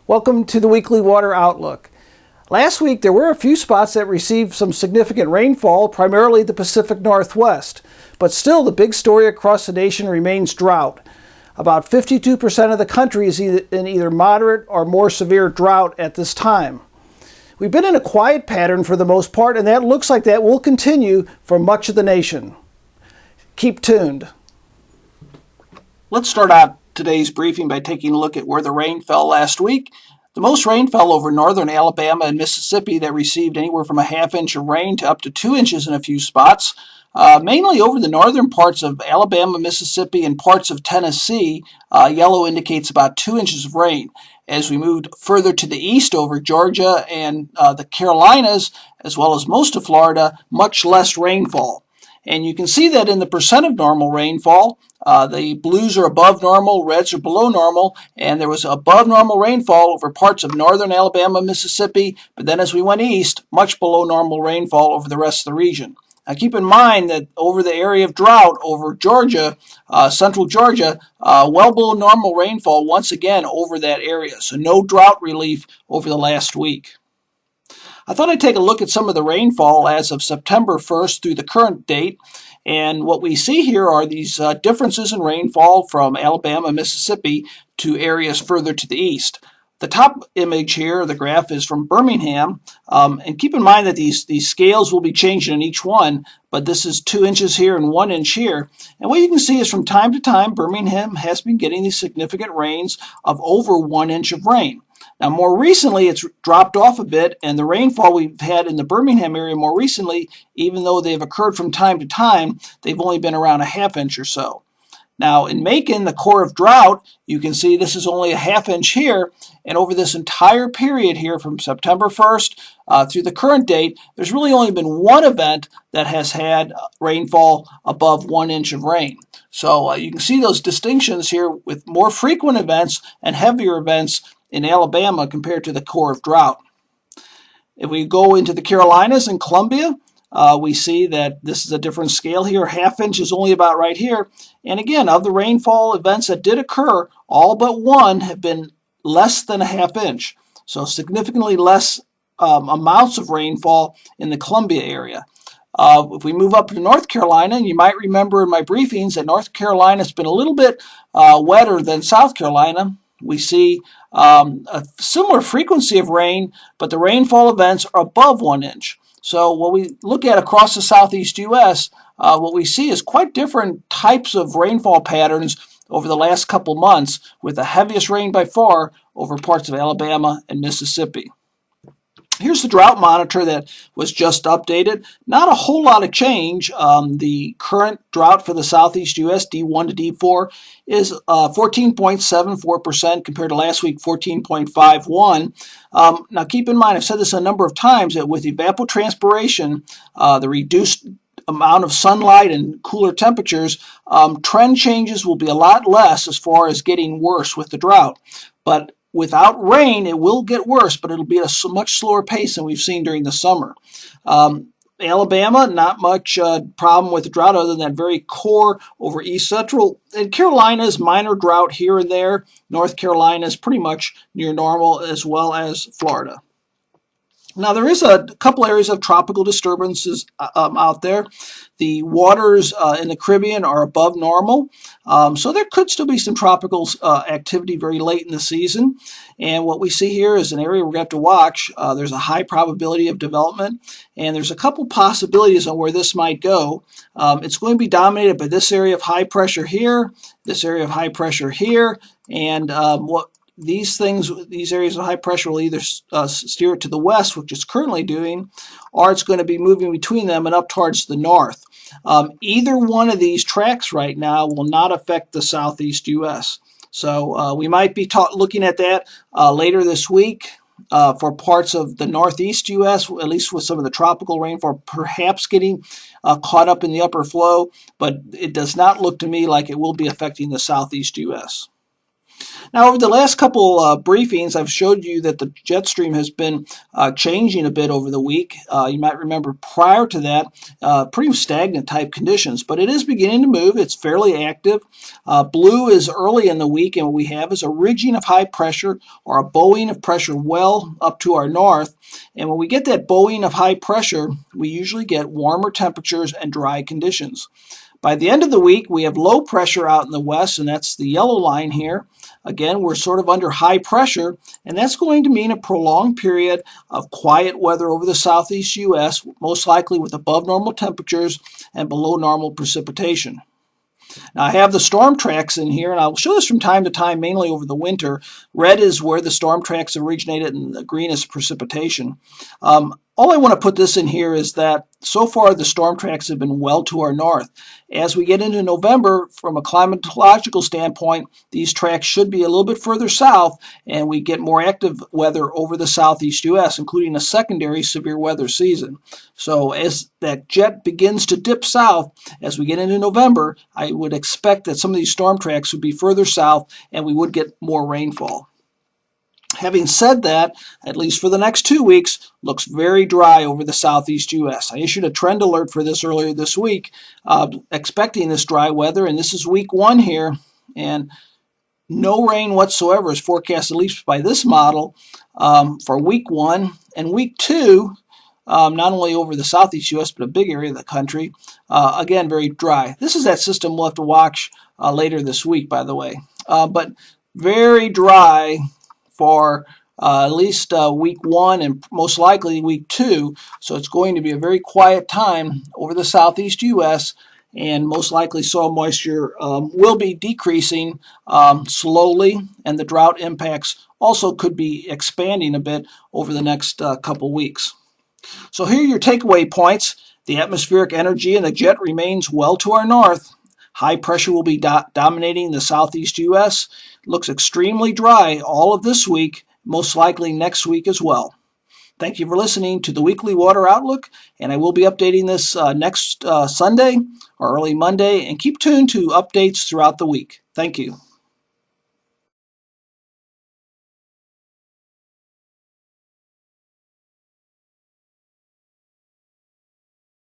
Welcome to the Weekly Water Outlook. Last week there were a few spots that received some significant rainfall, primarily the Pacific Northwest. But still, the big story across the nation remains drought. About 52% of the country is in either moderate or more severe drought at this time. We've been in a quiet pattern for the most part, and that looks like that will continue for much of the nation. Keep tuned. Let's start out today's briefing by taking a look at where the rain fell last week. The most rain fell over northern Alabama and Mississippi that received anywhere from a half inch of rain to up to 2 inches in a few spots. Mainly over the northern parts of Alabama, Mississippi, and parts of Tennessee. Yellow indicates about 2 inches of rain. As we moved further to the east over Georgia and the Carolinas, as well as most of Florida, much less rainfall. And you can see that in the percent of normal rainfall. The blues are above normal, reds are below normal, and there was above normal rainfall over parts of northern Alabama, Mississippi, but then as we went east, much below normal rainfall over the rest of the region. Now keep in mind that over the area of drought over Georgia, central Georgia, well below normal rainfall once again over that area, so no drought relief over the last week. I thought I'd take a look at some of the rainfall as of September 1st through the current date. And what we see here are these differences in rainfall from Alabama, Mississippi to areas further to the east. The top image here, the graph, is from Birmingham. And keep in mind that these scales will be changing in each one, but this is 2 inches here and 1 inch here. And what you can see is from time to time, Birmingham has been getting these significant rains of over 1 inch of rain. Now, more recently, it's dropped off a bit, and the rainfall we've had in the Birmingham area more recently, even though they've occurred from time to time, they've only been around a half inch or so. Now, in Macon, the core of drought, you can see this is only a half inch here, and over this entire period here from September 1st through the current date, there's really only been one event that has had rainfall above 1 inch of rain. So you can see those distinctions here with more frequent events and heavier events in Alabama compared to the core of drought. If we go into the Carolinas and Columbia, we see that this is a different scale here. Half inch is only about right here. And again, of the rainfall events that did occur, all but one have been less than a half inch. So significantly less amounts of rainfall in the Columbia area. If we move up to North Carolina, and you might remember in my briefings that North Carolina has been a little bit wetter than South Carolina. We see a similar frequency of rain, but the rainfall events are above 1 inch. So when we look at across the southeast U.S., what we see is quite different types of rainfall patterns over the last couple months, with the heaviest rain by far over parts of Alabama and Mississippi. Here's the drought monitor that was just updated. Not a whole lot of change. The current drought for the southeast U.S., D1 to D4, is 14.74% compared to last week, 14.51. Now keep in mind, I've said this a number of times, that with evapotranspiration, the reduced amount of sunlight and cooler temperatures, trend changes will be a lot less as far as getting worse with the drought. But without rain, it will get worse, but it'll be at a much slower pace than we've seen during the summer. Alabama, not much problem with the drought other than that very core over East Central. And Carolinas, minor drought here and there. North Carolina is pretty much near normal, as well as Florida. Now, there is a couple areas of tropical disturbances out there. The waters in the Caribbean are above normal, so there could still be some tropical activity very late in the season. And what we see here is an area we're going to have to watch. There's a high probability of development, and there's a couple possibilities on where this might go. It's going to be dominated by this area of high pressure here, this area of high pressure here, and these areas of high pressure will either steer it to the west, which it's currently doing, or it's going to be moving between them and up towards the north. Either one of these tracks right now will not affect the southeast U.S. So we might be looking at that later this week for parts of the northeast U.S., at least with some of the tropical rainfall perhaps getting caught up in the upper flow, but it does not look to me like it will be affecting the southeast U.S. Now, over the last couple briefings, I've showed you that the jet stream has been changing a bit over the week. You might remember prior to that, pretty stagnant type conditions, but it is beginning to move. It's fairly active. Blue is early in the week, and what we have is a ridging of high pressure or a bowing of pressure well up to our north. And when we get that bowing of high pressure, we usually get warmer temperatures and dry conditions. By the end of the week, we have low pressure out in the west, and that's the yellow line here. Again, we're sort of under high pressure, and that's going to mean a prolonged period of quiet weather over the southeast U.S., most likely with above normal temperatures and below normal precipitation. Now I have the storm tracks in here, and I'll show this from time to time, mainly over the winter. Red is where the storm tracks originated, and the green is precipitation. All I want to put this in here is that so far the storm tracks have been well to our north. As we get into November, from a climatological standpoint, these tracks should be a little bit further south, and we get more active weather over the southeast U.S., including a secondary severe weather season. So as that jet begins to dip south as we get into November, I would expect that some of these storm tracks would be further south and we would get more rainfall. Having said that, at least for the next 2 weeks, looks very dry over the southeast U.S. I issued a trend alert for this earlier this week, expecting this dry weather, and this is week 1 here, and no rain whatsoever is forecast, at least by this model, for week 1. And week 2, not only over the southeast U.S., but a big area of the country, again, very dry. This is that system we'll have to watch later this week, by the way. But very dry for at least week 1 and most likely week 2. So it's going to be a very quiet time over the southeast U.S., and most likely soil moisture will be decreasing slowly, and the drought impacts also could be expanding a bit over the next couple weeks. So here are your takeaway points. The atmospheric energy in the jet remains well to our north. High pressure will be dominating the southeast U.S. Looks extremely dry all of this week, most likely next week as well. Thank you for listening to the Weekly Water Outlook, and I will be updating this next Sunday or early Monday, and keep tuned to updates throughout the week. Thank you.